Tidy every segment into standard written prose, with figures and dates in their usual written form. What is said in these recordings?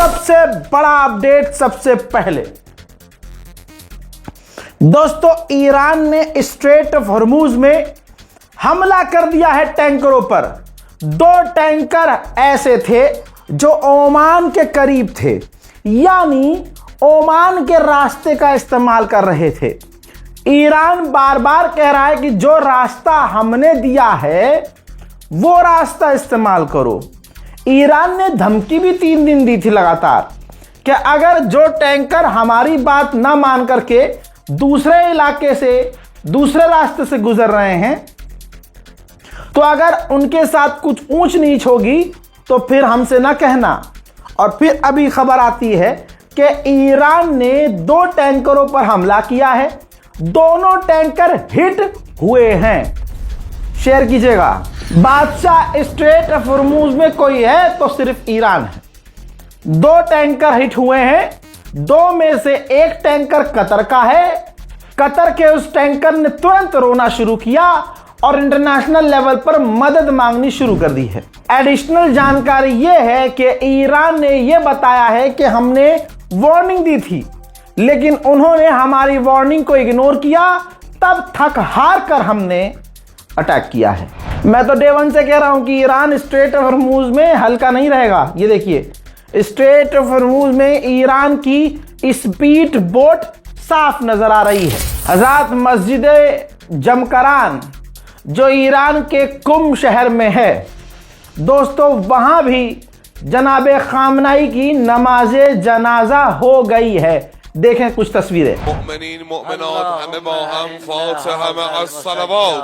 सबसे बड़ा अपडेट सबसे पहले दोस्तों, ईरान ने स्ट्रेट ऑफ हॉर्मूज में हमला कर दिया है टैंकरों पर। 2 टैंकर ऐसे थे जो ओमान के करीब थे, यानी ओमान के रास्ते का इस्तेमाल कर रहे थे। ईरान बार बार कह रहा है कि जो रास्ता हमने दिया है वो रास्ता इस्तेमाल करो। ईरान ने धमकी भी 3 दिन दी थी लगातार कि अगर जो टैंकर हमारी बात ना मान करके दूसरे इलाके से, दूसरे रास्ते से गुजर रहे हैं, तो अगर उनके साथ कुछ ऊंच नीच होगी तो फिर हमसे ना कहना। और फिर अभी खबर आती है कि ईरान ने 2 टैंकरों पर हमला किया है। दोनों टैंकर हिट हुए हैं। शेयर कीजिएगा। बादशाह स्ट्रेट ऑफ हॉर्मूज में कोई है तो सिर्फ ईरान है। 2 टैंकर हिट हुए हैं। 2 में से 1 टैंकर कतर का है। कतर के उस टैंकर ने तुरंत रोना शुरू किया और इंटरनेशनल लेवल पर मदद मांगनी शुरू कर दी है। एडिशनल जानकारी यह है कि ईरान ने यह बताया है कि हमने वार्निंग दी थी, लेकिन उन्होंने हमारी वार्निंग को इग्नोर किया, तब थक हार कर हमने अटैक किया है। मैं तो डे 1 से कह रहा हूं कि ईरान स्ट्रेट ऑफ हॉर्मूज में हल्का नहीं रहेगा। ये देखिए, स्ट्रेट ऑफ हॉर्मूज में ईरान की स्पीड बोट साफ नजर आ रही है। हजरत मस्जिद जमकरान जो ईरान के कुम शहर में है दोस्तों, वहां भी जनाबे खामनाई की नमाजे जनाजा हो गई है। देखें कुछ तस्वीरें। मुमिनीन मुमिनात हमें बा हम फातिहा में अस्सलावात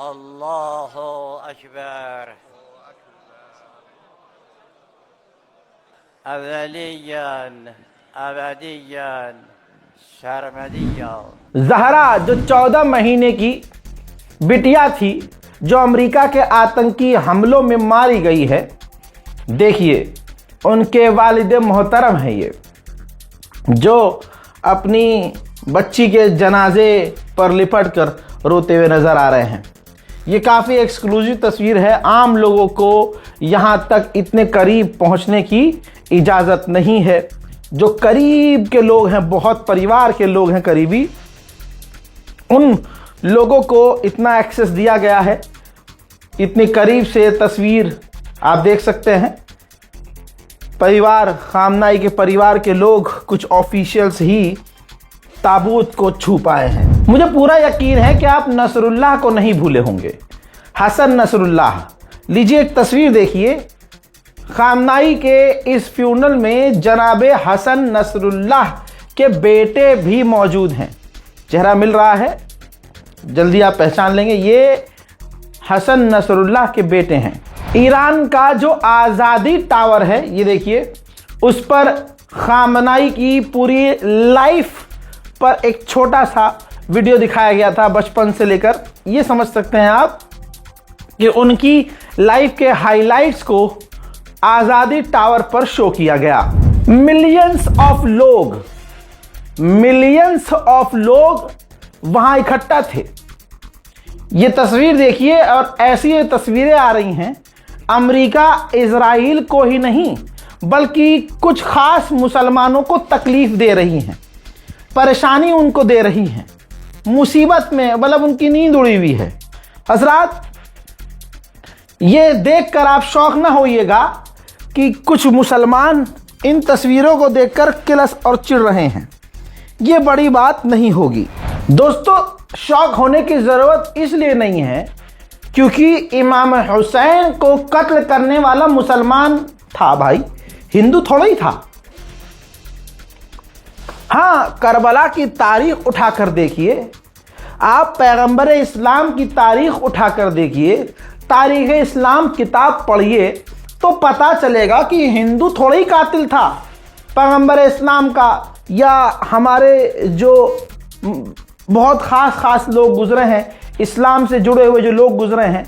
Allahu Ekber. Evveliyen, ebediyen, सरमदिया। Zahra जो 14 महीने की बिटिया थी, जो अमेरिका के आतंकी हमलों में मारी गई है, देखिए उनके वालिद मोहतरम हैं ये, जो अपनी बच्ची के जनाजे पर लिपट कर रोते हुए नजर आ रहे हैं। ये काफ़ी एक्सक्लूसिव तस्वीर है, आम लोगों को यहाँ तक इतने करीब पहुँचने की इजाज़त नहीं है। जो करीब के लोग हैं, बहुत परिवार के लोग हैं करीबी, उन लोगों को इतना एक्सेस दिया गया है। इतनी करीब से तस्वीर आप देख सकते हैं। परिवार, खामनाई के परिवार के लोग, कुछ ऑफिशियल्स ही ताबूत को छू पाए हैं। मुझे पूरा यकीन है कि आप नसरुल्लाह को नहीं भूले होंगे, हसन नसरुल्लाह। लीजिए एक तस्वीर देखिए, खामनाई के इस फ्यूनरल में जनाबे हसन नसरुल्लाह के बेटे भी मौजूद हैं। चेहरा मिल रहा है, जल्दी आप पहचान लेंगे, ये हसन नसरुल्लाह के बेटे हैं। ईरान का जो आज़ादी टावर है, ये देखिए, उस पर खामनाई की पूरी लाइफ पर एक छोटा सा वीडियो दिखाया गया था, बचपन से लेकर। ये समझ सकते हैं आप कि उनकी लाइफ के हाइलाइट्स को आज़ादी टावर पर शो किया गया। मिलियंस ऑफ लोग वहां इकट्ठा थे। ये तस्वीर देखिए, और ऐसी ये तस्वीरें आ रही हैं, अमेरिका इजराइल को ही नहीं बल्कि कुछ खास मुसलमानों को तकलीफ दे रही हैं, परेशानी उनको दे रही हैं, मुसीबत में, मतलब उनकी नींद उड़ी हुई है। हजरात, ये देखकर आप शौक ना होइएगा कि कुछ मुसलमान इन तस्वीरों को देखकर किलस और चिढ़ रहे हैं। ये बड़ी बात नहीं होगी दोस्तों। शौक होने की ज़रूरत इसलिए नहीं है क्योंकि इमाम हुसैन को कत्ल करने वाला मुसलमान था भाई, हिंदू थोड़ा ही था। हाँ, करबला की तारीख उठाकर देखिए, आप पैगंबर इस्लाम की तारीख उठाकर देखिए, तारीख इस्लाम किताब पढ़िए, तो पता चलेगा कि हिंदू थोड़ा ही कातिल था पैगंबर इस्लाम का, या हमारे जो बहुत खास लोग गुजरे हैं, इस्लाम से जुड़े हुए जो लोग गुजरे हैं,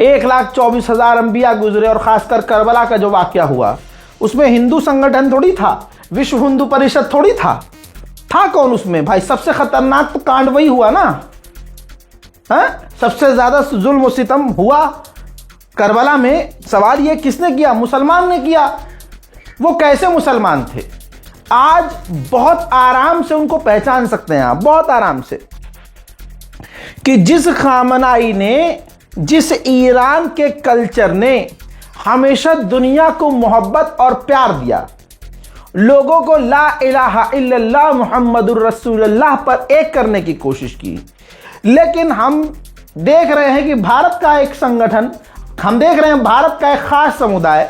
1,24,000 अंबिया गुजरे, और ख़ासकर करबला का जो वाक़या हुआ, उसमें हिंदू संगठन थोड़ी था, विश्व हिंदू परिषद थोड़ी था कौन उसमें भाई? सबसे खतरनाक तो कांड वही हुआ ना, है? सबसे ज़्यादा जुल्म और सितम हुआ करबला में। सवाल ये किसने किया? मुसलमान ने किया। वो कैसे मुसलमान थे? आज बहुत आराम से उनको पहचान सकते हैं आप, बहुत आराम से, कि जिस खामनाई ने, जिस ईरान के कल्चर ने हमेशा दुनिया को मोहब्बत और प्यार दिया, लोगों को ला इलाहा इल्लल्लाह मुहम्मदुर रसूलुल्लाह पर एक करने की कोशिश की, लेकिन हम देख रहे हैं कि भारत का एक संगठन, हम देख रहे हैं भारत का एक खास समुदाय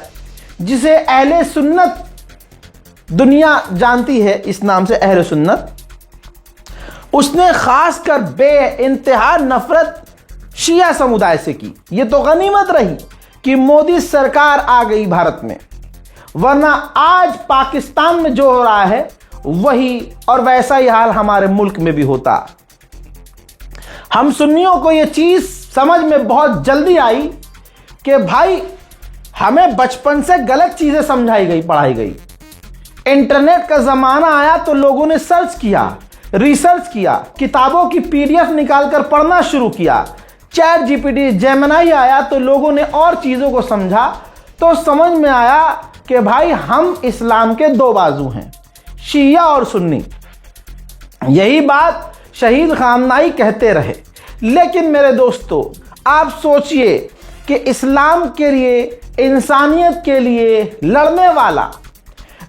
जिसे अहले सुन्नत दुनिया जानती है, इस नाम से अहले सुन्नत, उसने खासकर बेइंतहा नफरत शिया समुदाय से की। ये तो गनीमत रही कि मोदी सरकार आ गई भारत में, वरना आज पाकिस्तान में जो हो रहा है वही और वैसा ही हाल हमारे मुल्क में भी होता। हम सुन्नियों को ये चीज़ समझ में बहुत जल्दी आई कि भाई हमें बचपन से गलत चीज़ें समझाई गई, पढ़ाई गई। इंटरनेट का ज़माना आया तो लोगों ने सर्च किया, रिसर्च किया, किताबों की PDF निकालकर पढ़ना शुरू किया। चैट GPT, जेमिनी आया तो लोगों ने और चीज़ों को समझा, तो समझ में आया कि भाई हम इस्लाम के दो बाजू हैं, शिया और सुन्नी। यही बात शहीद खामनाई कहते रहे। लेकिन मेरे दोस्तों, आप सोचिए कि इस्लाम के लिए, इंसानियत के लिए लड़ने वाला,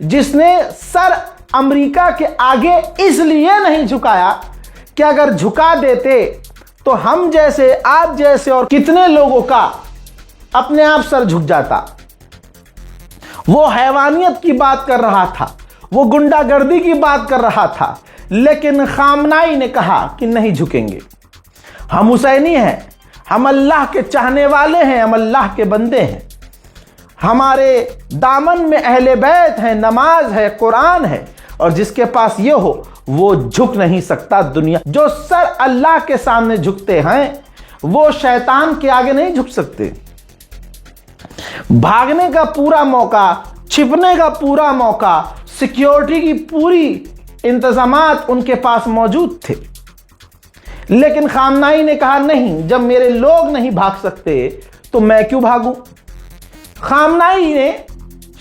जिसने सर अमेरिका के आगे इसलिए नहीं झुकाया कि अगर झुका देते तो हम जैसे, आप जैसे और कितने लोगों का अपने आप सर झुक जाता। वो हैवानियत की बात कर रहा था, वो गुंडागर्दी की बात कर रहा था, लेकिन खामनाई ने कहा कि नहीं झुकेंगे। हम हुसैनी हैं, हम अल्लाह के चाहने वाले हैं, हम अल्लाह के बंदे हैं, हमारे दामन में अहले बैत है, नमाज है, कुरान है, और जिसके पास ये हो वो झुक नहीं सकता दुनिया। जो सर अल्लाह के सामने झुकते हैं वो शैतान के आगे नहीं झुक सकते। भागने का पूरा मौका, छिपने का पूरा मौका, सिक्योरिटी की पूरी इंतजामात उनके पास मौजूद थे, लेकिन खामनाई ने कहा नहीं, जब मेरे लोग नहीं भाग सकते तो मैं क्यों भागूं। खामनाई ने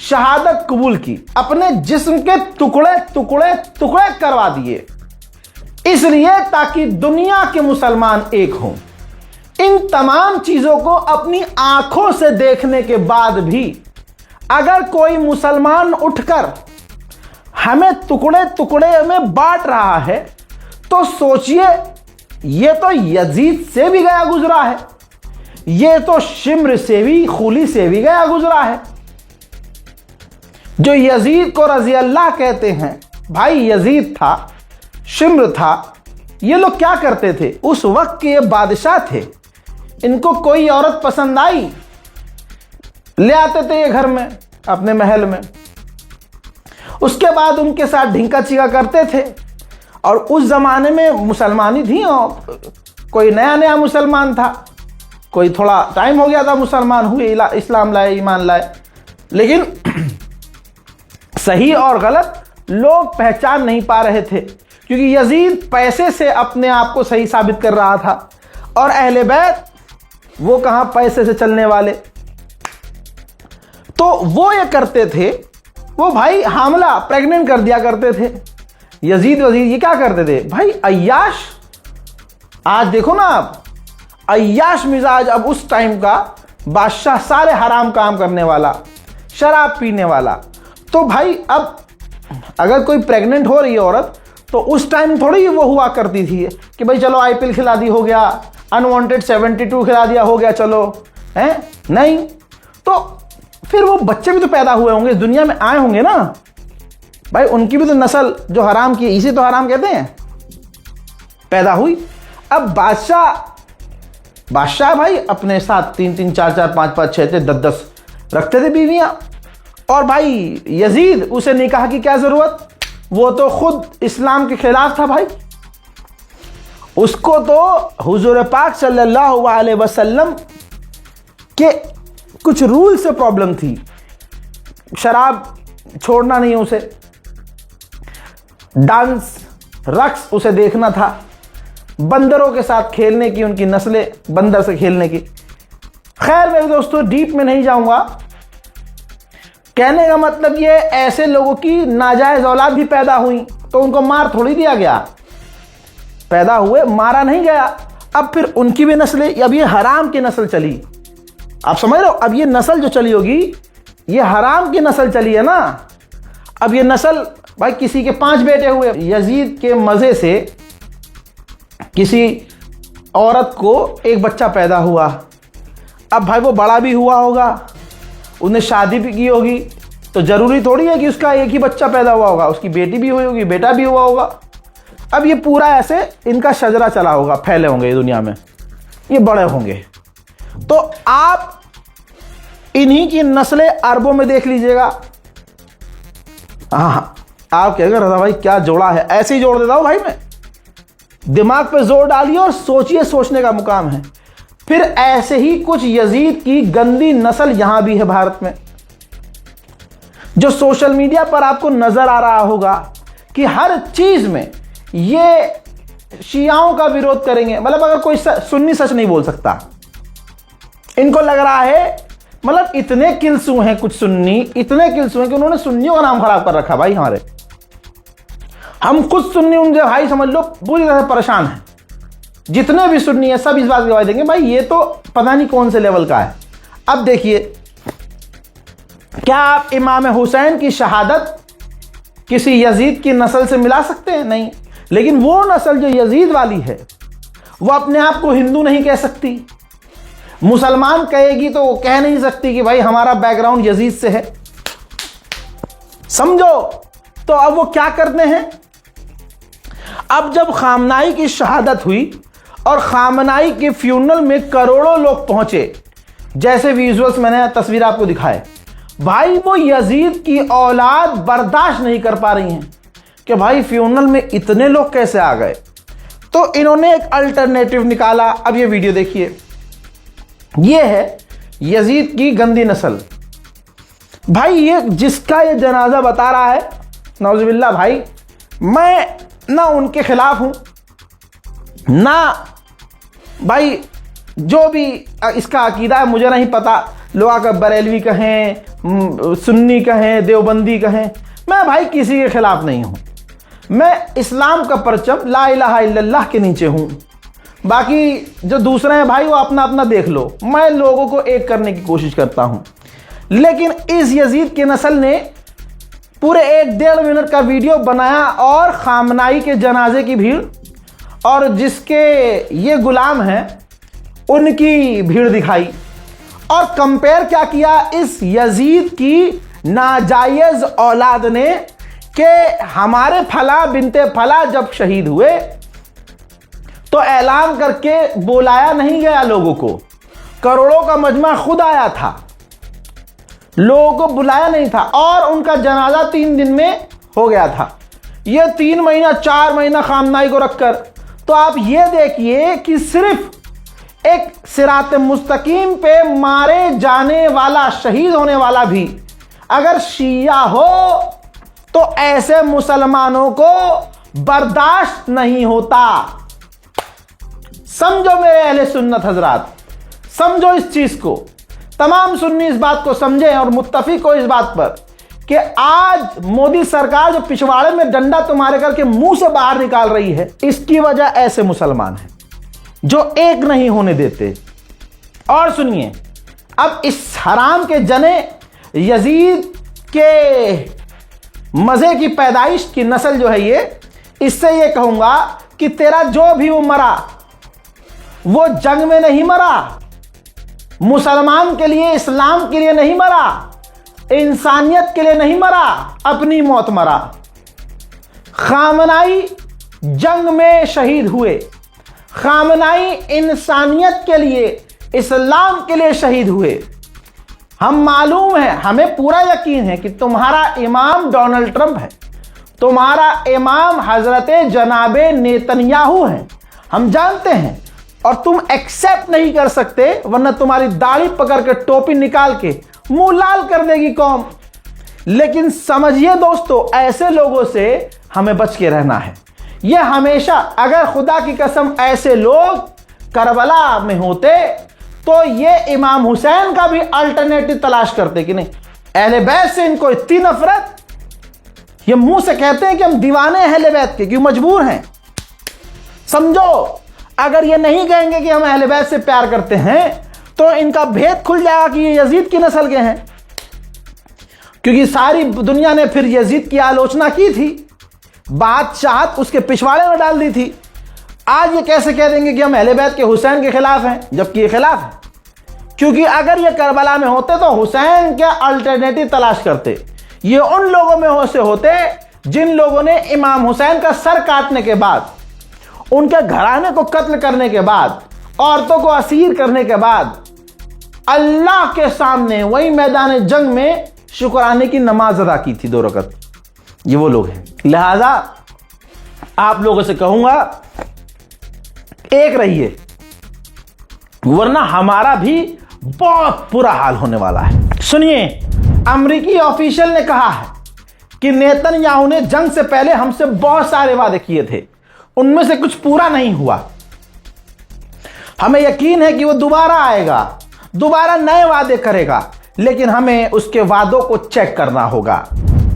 शहादत कबूल की, अपने जिस्म के टुकड़े टुकड़े टुकड़े करवा दिए, इसलिए ताकि दुनिया के मुसलमान एक हों। इन तमाम चीजों को अपनी आंखों से देखने के बाद भी अगर कोई मुसलमान उठकर हमें टुकड़े टुकड़े में बांट रहा है तो सोचिए, ये तो यजीद से भी गया गुजरा है, ये तो शिम्र से भी, खूली से भी गया गुजरा है। जो यजीद को रजी अल्लाह कहते हैं, भाई यजीद था, शिम्र था, ये लोग क्या करते थे, उस वक्त के ये बादशाह थे, इनको कोई औरत पसंद आई, ले आते थे ये घर में, अपने महल में, उसके बाद उनके साथ ढिंका चिका करते थे। और उस जमाने में मुसलमानी थी, और कोई नया नया मुसलमान था, कोई थोड़ा टाइम हो गया था मुसलमान हुए, इस्लाम लाए, ईमान लाए, लेकिन सही और गलत लोग पहचान नहीं पा रहे थे, क्योंकि यजीद पैसे से अपने आप को सही साबित कर रहा था, और अहले बैत वो कहां पैसे से चलने वाले। तो वो ये करते थे, वो भाई हामला प्रेग्नेंट कर दिया करते थे। यजीद वजीद ये क्या करते थे भाई, अय्याश, आज देखो ना आप, अय्याश मिजाज अब उस टाइम का बादशाह, सारे हराम काम करने वाला, शराब पीने वाला। तो भाई अब अगर कोई प्रेग्नेंट हो रही है औरत, तो उस टाइम थोड़ी वो हुआ करती थी कि भाई चलो आईपीएल खिला दी, हो गया, अनवांटेड 72 खिला दिया, हो गया, चलो, हैं, नहीं। तो फिर वो बच्चे भी तो पैदा हुए होंगे, इस दुनिया में आए होंगे ना भाई, उनकी भी तो नस्ल जो हराम की, इसे तो हराम कहते हैं, पैदा हुई। अब बादशाह भाई अपने साथ 3-3, 4-4, 5-5, 6-6, 10-10 रखते थे बीवियां, और भाई यजीद, उसे निकाह की क्या जरूरत, वो तो खुद इस्लाम के खिलाफ था भाई। उसको तो हुजूर पाक सल्लल्लाहु अलैहि वसल्लम के कुछ रूल से प्रॉब्लम थी, शराब छोड़ना नहीं उसे, डांस रक्स उसे देखना था, बंदरों के साथ खेलने की, उनकी नस्लें बंदर से खेलने की। खैर मेरे दोस्तों, डीप में नहीं जाऊंगा, कहने का मतलब ये, ऐसे लोगों की नाजायज औलाद भी पैदा हुई तो उनको मार थोड़ी दिया गया, पैदा हुए, मारा नहीं गया। अब फिर उनकी भी नस्लें, अब ये हराम की नस्ल चली, आप समझ रहे हो, अब ये नस्ल जो चली होगी ये हराम की नस्ल चली है ना। अब ये नस्ल भाई, किसी के 5 बेटे हुए, यजीद के मजे से किसी औरत को एक बच्चा पैदा हुआ, अब भाई वो बड़ा भी हुआ होगा, उसने शादी भी की होगी, तो जरूरी थोड़ी है कि उसका एक ही बच्चा पैदा हुआ होगा, उसकी बेटी भी हुई होगी, बेटा भी हुआ होगा। अब ये पूरा ऐसे इनका शजरा चला होगा, फैले होंगे ये दुनिया में, ये बड़े होंगे। तो आप इन्हीं की नस्लें अरबों में देख लीजिएगा। हाँ, आप क्या कर रहा था भाई, क्या जोड़ा है, ऐसे ही जोड़ देता हूं भाई मैं, दिमाग पे जोर डालिए और सोचिए, सोचने का मुकाम है। फिर ऐसे ही कुछ यजीद की गंदी नस्ल यहां भी है भारत में, जो सोशल मीडिया पर आपको नजर आ रहा होगा कि हर चीज में ये शियाओं का विरोध करेंगे। मतलब अगर कोई सुन्नी सच नहीं बोल सकता, इनको लग रहा है, मतलब इतने किलसू हैं कुछ सुन्नी, इतने किलसू हैं कि उन्होंने सुन्नियों का नाम खराब कर रखा भाई हमारे। हम खुद सुन्नी, उनके भाई समझ लो पूरी तरह से परेशान हैं। जितने भी सुन्नी है सब इस बात की गवाही देंगे भाई ये तो पता नहीं कौन से लेवल का है। अब देखिए, क्या आप इमाम हुसैन की शहादत किसी यजीद की नस्ल से मिला सकते हैं? नहीं। लेकिन वो नस्ल जो यजीद वाली है वो अपने आप को हिंदू नहीं कह सकती, मुसलमान कहेगी तो वो कह नहीं सकती कि भाई हमारा बैकग्राउंड यजीद से है, समझो। तो अब वो क्या करते हैं, अब जब खामनाई की शहादत हुई और खामनाई के फ्यूनरल में करोड़ों लोग पहुंचे, जैसे विजुअल्स मैंने तस्वीर आपको दिखाए। भाई वो यजीद की औलाद बर्दाश्त नहीं कर पा रही हैं कि भाई फ्यूनरल में इतने लोग कैसे आ गए। तो इन्होंने एक अल्टरनेटिव निकाला। अब ये वीडियो देखिए, ये है यजीद की गंदी नस्ल। भाई ये जिसका ये जनाजा बता रहा है, नौजुबिल्ला भाई, मैं ना उनके खिलाफ हूं, ना भाई जो भी इसका अकीदा है मुझे नहीं पता, लोग आकर बरेलवी कहें, सुन्नी कहें, देवबंदी कहें, मैं भाई किसी के खिलाफ नहीं हूं। मैं इस्लाम का परचम ला इलाहा इल्लल्लाह के नीचे हूं। बाकी जो दूसरे हैं भाई वो अपना अपना देख लो, मैं लोगों को एक करने की कोशिश करता हूं। लेकिन इस यजीद की नस्ल ने पूरे 1-1.5 मिनट का वीडियो बनाया और खामनाई के जनाजे की भीड़ और जिसके ये गुलाम हैं उनकी भीड़ दिखाई, और कंपेयर क्या किया इस यजीद की नाजायज औलाद ने कि हमारे फला बिनते फला जब शहीद हुए तो ऐलान करके बुलाया नहीं गया लोगों को, करोड़ों का मजमा खुद आया था, लोगों को बुलाया नहीं था, और उनका जनाजा 3 दिन में हो गया था। ये 3 महीना 4 महीना खामनाई को रखकर, तो आप ये देखिए कि सिर्फ एक सिरात मुस्तकीम पे मारे जाने वाला, शहीद होने वाला भी अगर शिया हो तो ऐसे मुसलमानों को बर्दाश्त नहीं होता। समझो मेरे अहले सुन्नत हजरात, समझो इस चीज को, तमाम सुन्नी इस बात को समझें और मुत्तफिक हो इस बात पर कि आज मोदी सरकार जो पिछवाड़े में डंडा तुम्हारे करके मुंह से बाहर निकाल रही है, इसकी वजह ऐसे मुसलमान हैं जो एक नहीं होने देते। और सुनिए, अब इस हराम के जने यजीद के मजे की पैदाइश की नस्ल जो है ये, इससे ये कहूंगा कि तेरा जो भी वो मरा वो जंग में नहीं मरा, मुसलमान के लिए, इस्लाम के लिए नहीं मरा, इंसानियत के लिए नहीं मरा, अपनी मौत मरा। खामनाई जंग में शहीद हुए, खामनाई इंसानियत के लिए, इस्लाम के लिए शहीद हुए। हम मालूम है, हमें पूरा यकीन है कि तुम्हारा इमाम डोनाल्ड ट्रंप है, तुम्हारा इमाम हजरत जनाबे नेतन्याहू है, हम जानते हैं, और तुम एक्सेप्ट नहीं कर सकते, वरना तुम्हारी दाढ़ी पकड़ के टोपी निकाल के मुंह लाल कर देगी कौम। लेकिन समझिए दोस्तों, ऐसे लोगों से हमें बच के रहना है। यह हमेशा, अगर खुदा की कसम ऐसे लोग करबला में होते तो ये इमाम हुसैन का भी अल्टरनेटिव तलाश करते कि नहीं। अहले बैत से इनको इतनी नफरत, ये मुंह से कहते हैं कि हम दीवाने हैं अहले बैत के, क्यों मजबूर हैं। समझो, अगर ये नहीं कहेंगे कि हम अहले बैत से प्यार करते हैं तो इनका भेद खुल जाएगा कि ये यजीद की नस्ल के हैं, क्योंकि सारी दुनिया ने फिर यजीद की आलोचना की थी, बादशाहत उसके पिछवाड़े में डाल दी थी। आज ये कैसे कह देंगे कि हम अहले बैत के हुसैन के खिलाफ हैं, जबकि ये खिलाफ है। क्योंकि अगर ये करबला में होते तो हुसैन के अल्टरनेटिव तलाश करते। ये उन लोगों में से होते जिन लोगों ने इमाम हुसैन का सर काटने के बाद, उनके घराने को कत्ल करने के बाद, औरतों को असीर करने के बाद अल्लाह के सामने वही मैदान जंग में शुक्राने की नमाज अदा की थी 2 रकत। ये वो लोग हैं। लिहाजा आप लोगों से कहूंगा, एक रहिए, वरना हमारा भी बहुत बुरा हाल होने वाला है। सुनिए, अमेरिकी ऑफिशियल ने कहा है कि नेतन्याहू ने जंग से पहले हमसे बहुत सारे वादे किए थे, उनमें से कुछ पूरा नहीं हुआ। हमें यकीन है कि वो दोबारा आएगा, दोबारा नए वादे करेगा, लेकिन हमें उसके वादों को चेक करना होगा।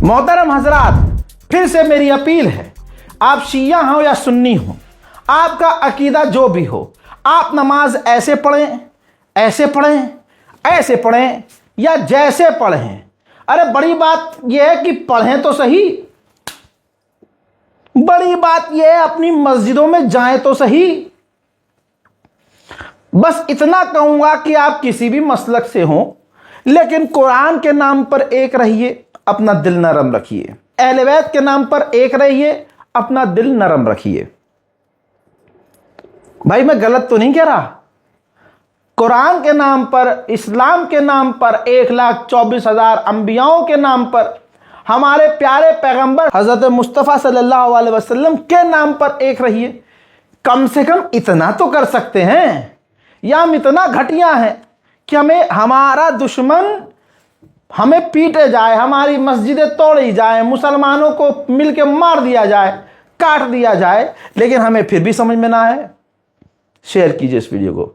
मोहतरम हजरात, फिर से मेरी अपील है, आप शिया हो या सुन्नी हो, आपका अकीदा जो भी हो, आप नमाज ऐसे पढ़ें, ऐसे पढ़ें, ऐसे पढ़ें या जैसे पढ़ें। अरे बड़ी बात यह है कि पढ़ें तो सही, बड़ी बात यह है अपनी मस्जिदों में जाएं तो सही। बस इतना कहूंगा कि आप किसी भी मसलक से हों, लेकिन कुरान के नाम पर एक रहिए, अपना दिल नरम रखिए। अहले बैत के नाम पर एक रहिए, अपना दिल नरम रखिए। भाई मैं गलत तो नहीं कह रहा। कुरान के नाम पर, इस्लाम के नाम पर, 1,24,000 अंबियाओं के नाम पर, हमारे प्यारे पैगंबर हजरत मुस्तफ़ा सल्लल्लाहु अलैहि वसल्लम के नाम पर एक रहिए। कम से कम इतना तो कर सकते हैं। या हम इतना घटिया हैं कि हमें हमारा दुश्मन हमें पीटे जाए, हमारी मस्जिदें तोड़ी जाए, मुसलमानों को मिलके मार दिया जाए, काट दिया जाए, लेकिन हमें फिर भी समझ में ना आए। शेयर कीजिए इस वीडियो को।